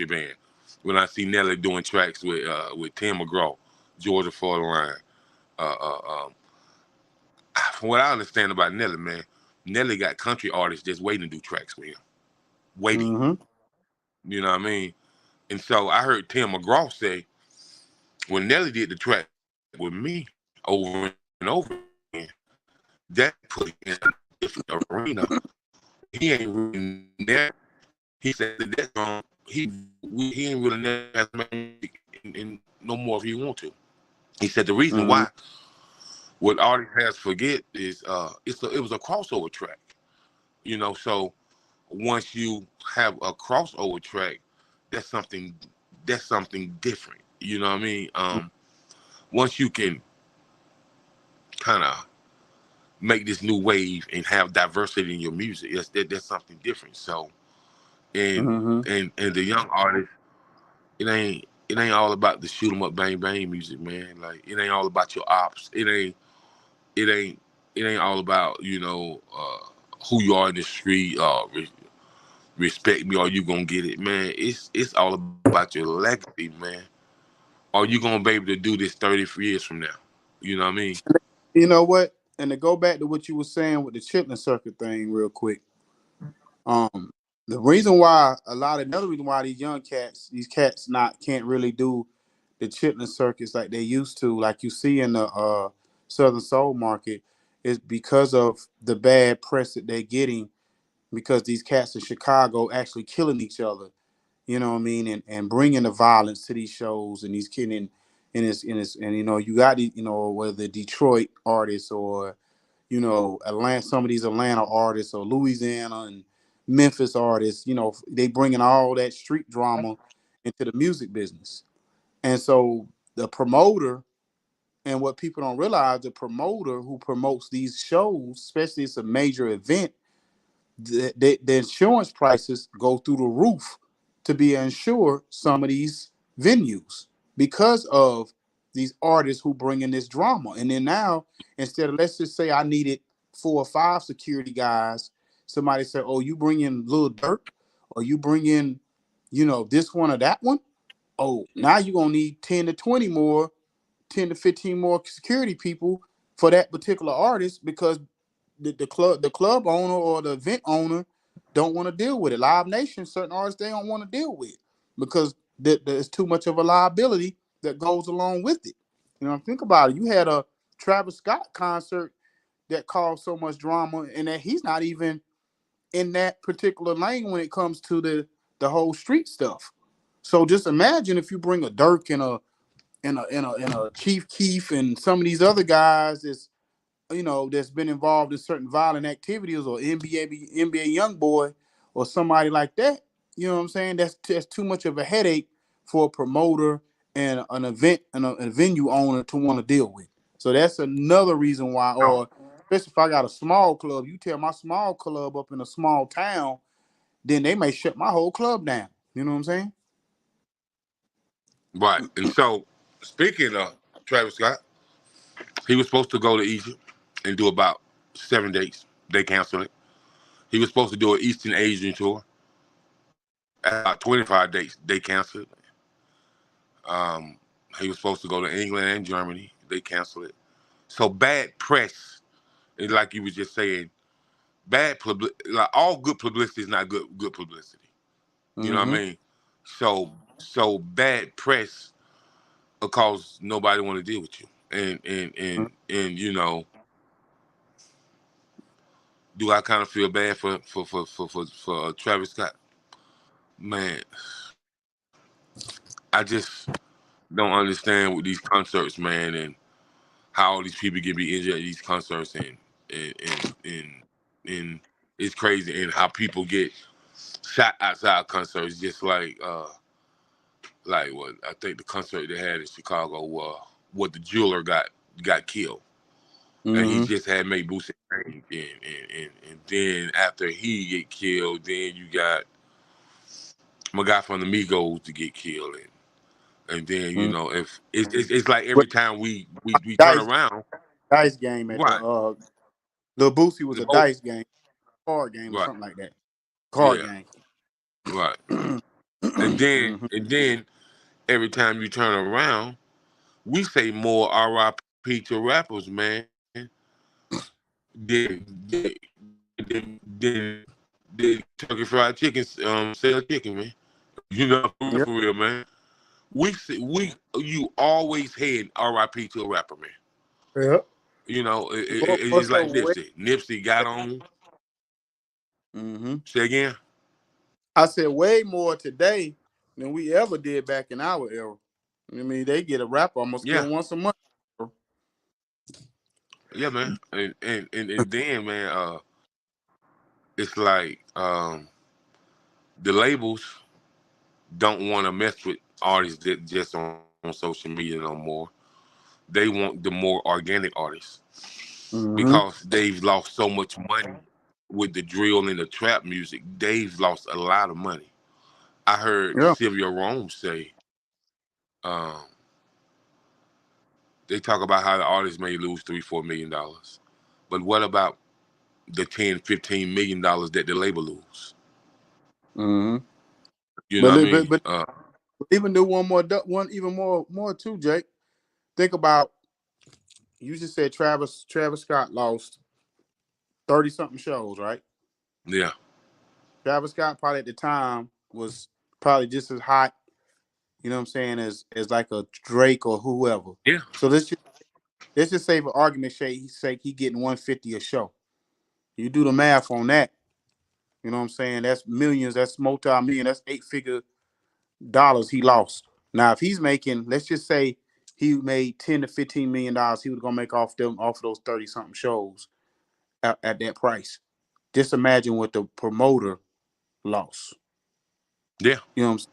F: band. When I see Nelly doing tracks with Tim McGraw, Georgia Florida line. From what I understand about Nelly, man, Nelly got country artists just waiting to do tracks with him. Waiting.
H: Mm-hmm.
F: You know what I mean? And so I heard Tim McGraw say, when Nelly did the track with me over and over again, that put him in a different arena. He ain't really there. He said that song, he ain't really never has music and no more if he want to. He said the reason why what artists has forget is it was a crossover track. So once you have a crossover track, that's something different. You know what I mean? Once you can kind of make this new wave and have diversity in your music, that's something different. So and the young artists, it ain't all about the shoot 'em up bang bang music, man. Like it ain't all about your ops. It ain't all about who you are in the street. Respect me or you gonna get it, man. It's all about your legacy, man. Are you gonna be able to do this 30 years from now? You know what I mean?
H: You know what? And to go back to what you were saying with the chitlin circuit thing, real quick. The reason why another reason why these cats can't really do the chitlin circuits like they used to, like you see in the Southern Soul market, is because of the bad press that they're getting, because these cats in Chicago actually killing each other. You know what I mean, and bringing the violence to these shows and these kids and you got whether Detroit artists or Atlanta, some of these Atlanta artists or Louisiana and Memphis artists, they bringing all that street drama into the music business. And so the promoter, and what people don't realize, the promoter who promotes these shows, especially it's a major event, the insurance prices go through the roof to be insure some of these venues because of these artists who bring in this drama. And then now, instead of, let's just say I needed 4 or 5 security guys, somebody said, oh, you bring in Lil Durk, or you bring in, this one or that one. Oh, now you're going to need 10 to 20 more, 10 to 15 more security people for that particular artist, because the club owner or the event owner don't want to deal with it. Live Nation, certain artists they don't want to deal with, because there's too much of a liability that goes along with it. Think about it. You had a Travis Scott concert that caused so much drama, and that he's not even in that particular lane when it comes to the whole street stuff. So just imagine if you bring a Dirk and a Chief Keef and some of these other guys that's been involved in certain violent activities, or NBA YoungBoy or somebody like that. You know what I'm saying? That's too much of a headache for a promoter and an event and a venue owner to want to deal with. So that's another reason why, or especially if I got a small club, you tell my small club up in a small town, then they may shut my whole club down. You know what I'm saying?
F: Right. And so, speaking of Travis Scott, he was supposed to go to Egypt and do about 7 days. They canceled it. He was supposed to do an Eastern Asian tour. At about 25 days, they canceled it. He was supposed to go to England and Germany. They canceled it. So bad press, like you were just saying, bad publicity. Like all good publicity is not good publicity. You know what I mean? So bad press will cause nobody want to deal with you. And do I kind of feel bad for Travis Scott? Man, I just don't understand with these concerts, man, and how all these people can be injured at these concerts, and it's crazy, and how people get shot outside concerts, just like what I think the concert they had in Chicago, what the jeweler got killed, and he just had made Boosie, and then after he get killed, then you got my guy from the Migos to get killed, and then if it's like every time we turn around,
H: Dice game at
F: right,
H: the Lil Boosie was a dice game, card game or
F: right,
H: something like that. Card
F: yeah,
H: game.
F: right, and then every time you turn around, we say more R.I.P. to rappers, man. Then Turkey Fried Chicken sell chicken, man.
H: Yep.
F: For real, man. You always had R.I.P. to a rapper, man.
H: Yep.
F: It's like Nipsey. Nipsey got on. Say again.
H: I said way more today than we ever did back in our era. I mean, they get a rapper almost
F: Yeah,
H: once a month.
F: yeah, man. And then, man, it's like the labels don't want to mess with artists that just on social media no more. They want the more organic artists because they've lost so much money with the drill and the trap music. They've lost a lot of money. I heard
H: Yeah.
F: Sylvia Rome say, they talk about how the artists may lose $3-4 million. But what about the $10-15 million that the label lose? You know what I mean?
H: But even do one even more too, Jake. Think about, you just said Travis Scott lost 30-something shows, right?
F: Yeah.
H: Travis Scott probably at the time was probably just as hot, you know what I'm saying, as like a Drake or whoever.
F: Yeah.
H: So let's just say for argument's sake, he getting 150 a show. You do the math on that, you know what I'm saying? That's millions, that's multi-million, that's 8-figure dollars he lost. Now, if he's making, let's just say he made $10 to $15 million, he was gonna make off of those 30-something shows at that price. Just imagine what the promoter lost.
F: Yeah.
H: You know what I'm saying?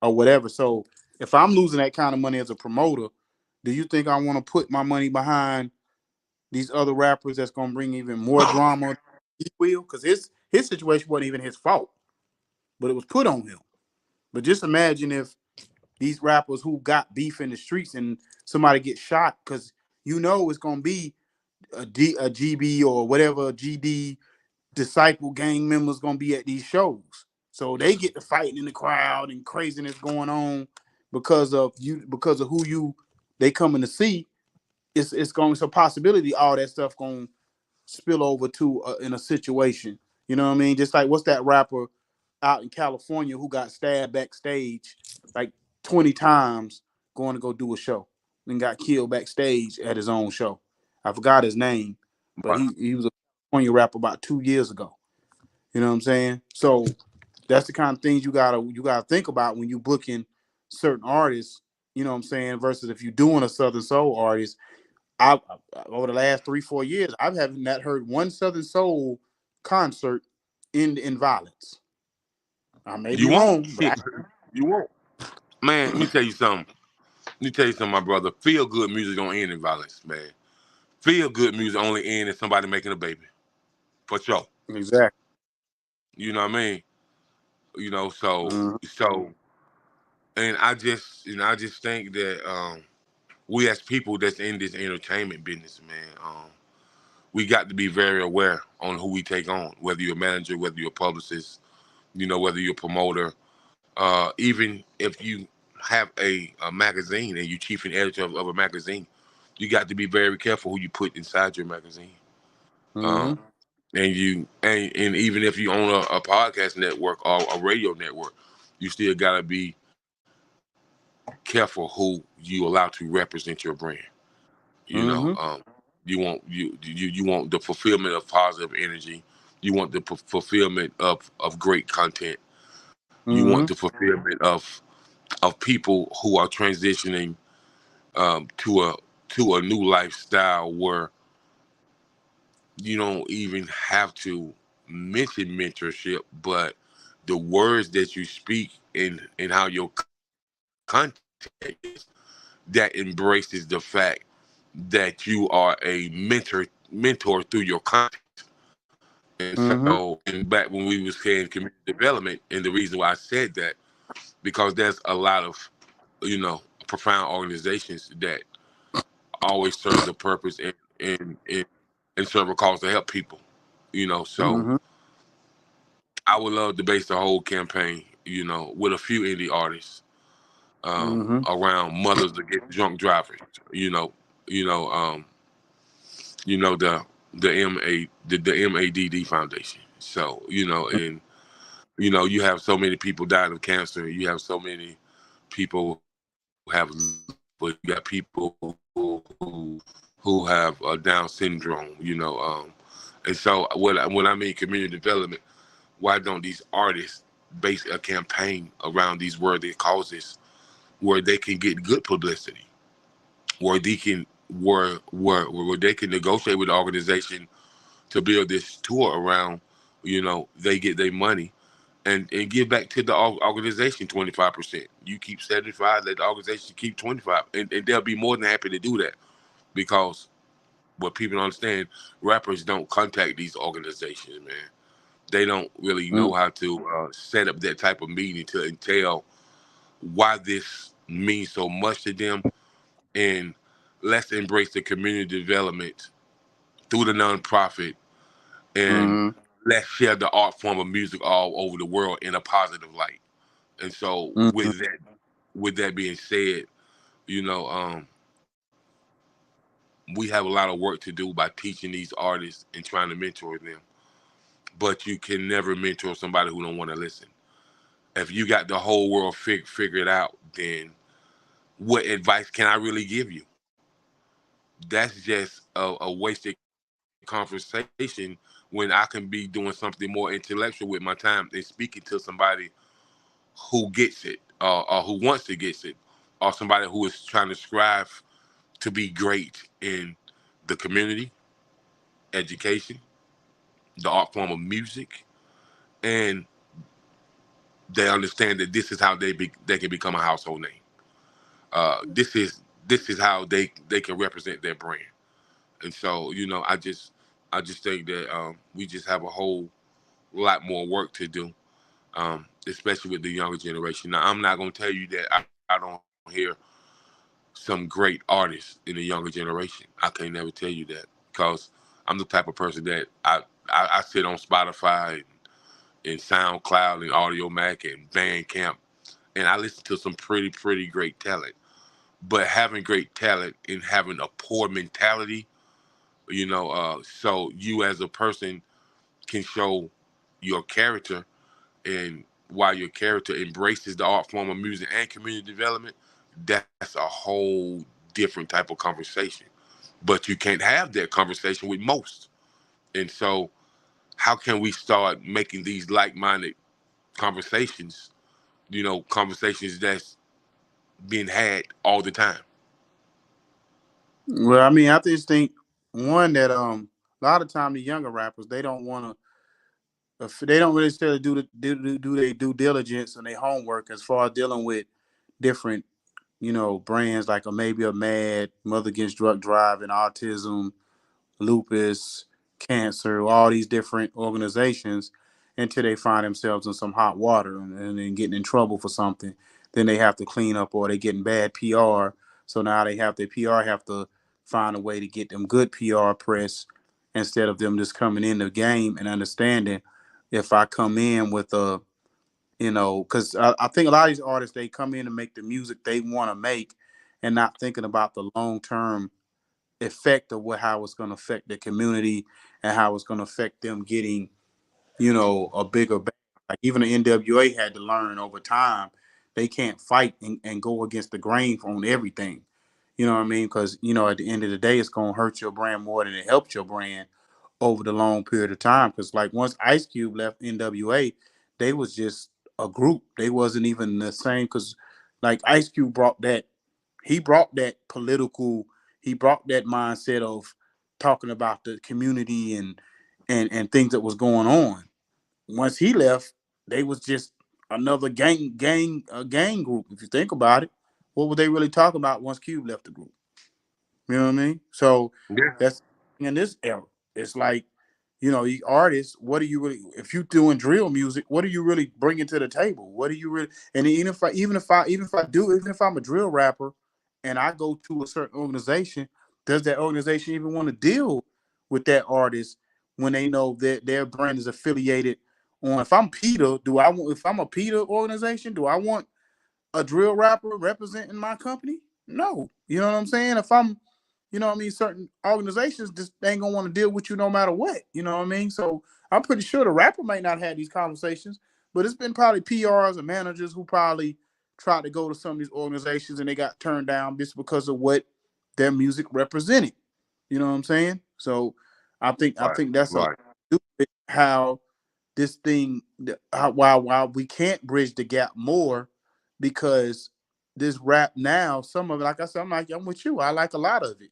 H: Or whatever. So if I'm losing that kind of money as a promoter, do you think I want to put my money behind these other rappers that's gonna bring even more drama? He will, because his situation wasn't even his fault, but it was put on him. But just imagine if these rappers who got beef in the streets and somebody gets shot, because you know it's gonna be a GB or whatever GD disciple gang members gonna be at these shows. So they get to fighting in the crowd and craziness going on because of who they coming to see. It's a possibility all that stuff gonna spill over to in a situation. You know what I mean? Just like, what's that rapper out in California who got stabbed backstage like 20 times going to go do a show and got killed backstage at his own show? I forgot his name, but he was a California rapper about 2 years ago. You know what I'm saying? So that's the kind of things you gotta think about when you booking certain artists. You know what I'm saying? Versus if you're doing a Southern Soul artist, I over the last 3-4 years, I haven't not heard one Southern Soul concert in violence. I may be
F: You won't.
H: wrong, but
F: You won't. Man, let me tell you something. My brother. Feel good music don't end in violence, man. Feel good music only end in somebody making a baby. For sure.
H: exactly.
F: You know what I mean? You know, so
H: Mm-hmm.
F: so and I just think that we as people that's in this entertainment business, man, we got to be very aware on who we take on, whether you're a manager, whether you're a publicist, whether you're a promoter, even if you have a magazine and you chief and editor of a magazine, you got to be very careful who you put inside your magazine.
H: Mm-hmm.
F: Um, and even if you own a podcast network or a radio network, you still got to be careful who you allow to represent your brand. You know,
H: Mm-hmm.
F: you want the fulfillment of positive energy. You want the fulfillment of great content. You
H: Mm-hmm.
F: want the fulfillment of people who are transitioning to a new lifestyle where you don't even have to mention mentorship, but the words that you speak and how your content is, that embraces the fact that you are a mentor through your content. And
H: Mm-hmm.
F: so, and back when we was saying community development, and the reason why I said that, because there's a lot of, profound organizations that always serve the purpose and serve a cause to help people. So
H: Mm-hmm.
F: I would love to base the whole campaign, with a few indie artists
H: Mm-hmm.
F: around mothers against drunk drivers. You know, you know, um, the MADD Foundation. So and you have so many people dying of cancer. You have so many people have, but you got people who have Down syndrome. And so when I mean community development, why don't these artists base a campaign around these worthy causes where they can get good publicity, where they can where they can negotiate with the organization to build this tour around, they get their money and give back to the organization 25%. You keep 75, let the organization keep 25, and they'll be more than happy to do that, because what people don't understand, rappers don't contact these organizations, man. They don't really know how to set up that type of meeting to entail why this means so much to them, and let's embrace the community development through the nonprofit, and
H: Mm-hmm.
F: let's share the art form of music all over the world in a positive light. And so
H: Mm-hmm.
F: with that being said, you know, um, we have a lot of work to do by teaching these artists and trying to mentor them. But you can never mentor somebody who don't want to listen. If you got the whole world figured out, then what advice can I really give you? That's just a wasted conversation when I can be doing something more intellectual with my time and speaking to somebody who gets it, or who wants to get it, or somebody who is trying to strive to be great in the community, education, the art form of music, and they understand that this is how they can become a household name. This is how they can represent their brand. And so I just think that we just have a whole lot more work to do, especially with the younger generation. Now, I'm not going to tell you that I don't hear some great artists in the younger generation. I can never tell you that because I'm the type of person that I sit on Spotify and SoundCloud and Audio Mac and Bandcamp, and I listen to some pretty great talent. But having great talent and having a poor mentality, so you as a person can show your character, and while your character embraces the art form of music and community development, that's a whole different type of conversation. But you can't have that conversation with most. And so how can we start making these like-minded conversations, conversations that's being had all the time?
H: Well, I mean, I just think one that a lot of time the younger rappers they don't want to they don't really necessarily do their due diligence and their homework as far as dealing with different brands like maybe a Mad, Mother Against Drug Driving, Autism, Lupus, Cancer, all these different organizations until they find themselves in some hot water and then getting in trouble for something. Then they have to clean up or they getting bad PR. So now their PR have to find a way to get them good PR press instead of them just coming in the game and understanding if I come in with because I think a lot of these artists, they come in to make the music they want to make and not thinking about the long-term effect of how it's going to affect the community and how it's going to affect them getting, a bigger bang. Like even the NWA had to learn over time, they can't fight and go against the grain on everything. You know what I mean? Because, at the end of the day, it's going to hurt your brand more than it helps your brand over the long period of time. Because like once Ice Cube left NWA, they was just a group. They wasn't even the same because like Ice Cube brought that political, he brought that mindset of talking about the community and things that was going on. Once he left, they was just another gang group. If you think about it, what were they really talking about once Cube left the group? You know what I mean? So that's in this era. It's like, you artists, what are you really, if you doing drill music, what are you really bringing to the table? What are you really, and even if I'm a drill rapper and I go to a certain organization, does that organization even want to deal with that artist when they know that their brand is affiliated on, if I'm PETA, if I'm a PETA organization, do I want a drill rapper representing my company? No. You know what I'm saying? If I'm, certain organizations just ain't gonna want to deal with you no matter what. You know what I mean? So I'm pretty sure the rapper might not have these conversations, but it's been probably PRs and managers who probably tried to go to some of these organizations and they got turned down just because of what their music represented. You know what I'm saying? So I think that's a stupid how this thing, why we can't bridge the gap more, because this rap now, some of it, like I said, I'm with you. I like a lot of it,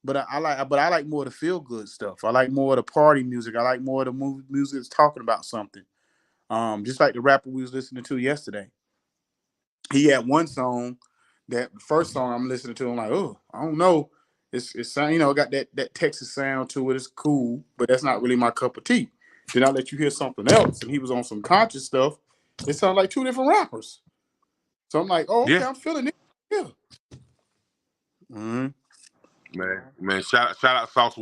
H: but I like more of the feel good stuff. I like more of the party music. I like more of the music that's talking about something. Just like the rapper we was listening to yesterday. He had one song, that the first song I'm listening to, I'm like, oh, I don't know. It's got that Texas sound to it. It's cool, but that's not really my cup of tea. Then I let you hear something else, and he was on some conscious stuff. It sounded like two different rappers. So I'm like, oh, okay, I'm feeling it. Yeah. Mm-hmm.
F: Man, shout out Sauce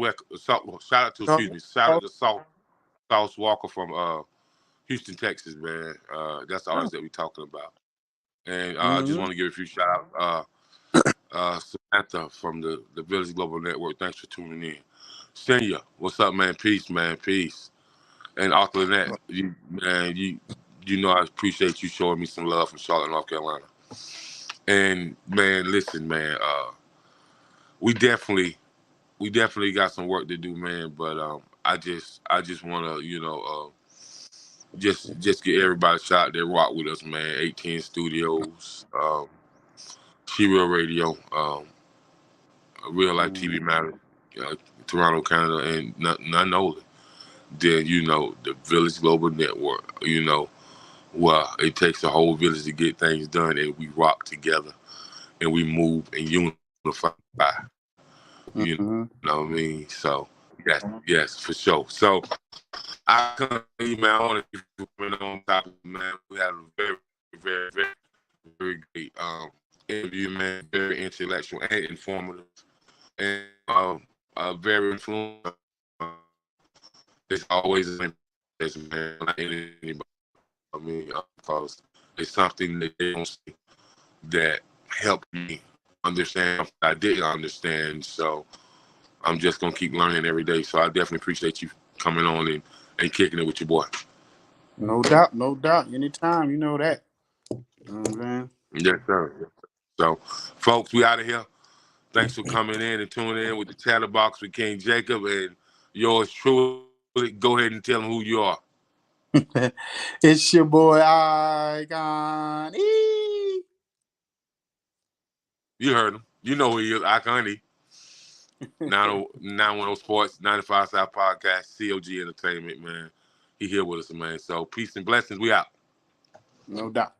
F: Sauce Walker from Houston, Texas, man. That's the artist that we're talking about. And I just want to give a few shout outs. Samantha from the Village Global Network. Thanks for tuning in. Senior, what's up, man? Peace, man. Peace. And Arthur Lynette, you know I appreciate you showing me some love from Charlotte, North Carolina. And man, listen, man, we definitely got some work to do, man. But I just want to, just get everybody a shot that rock with us, man. 18 Studios, She-Real Radio, Real Life TV Matter, Toronto, Canada, and none older than the Village Global Network. Well, it takes a whole village to get things done, and we rock together, and we move and unify. You know what I mean? So yes, for sure. So I come to you, man. I want to be on top of, man. We had a very, very, very, very great interview, man. Very intellectual and informative, and very influential. It's always an interest, man. Like anybody. I mean, because it's something that they don't see that helped me understand something I didn't understand. So I'm just gonna keep learning every day. So I definitely appreciate you coming on and kicking it with your boy.
H: No doubt, no doubt. Anytime, you know that. You know what I'm saying?
F: Yes, sir. So, folks, we out of here. Thanks for coming in and tuning in with the Chatterbox with King Jacob and yours truly. Go ahead and tell them who you are.
H: It's your boy Ikon.
F: You heard him. You know who he is, Ikon. 910 Sports, 95 South Podcast, COG Entertainment, man. He here with us, man. So peace and blessings. We out.
H: No doubt.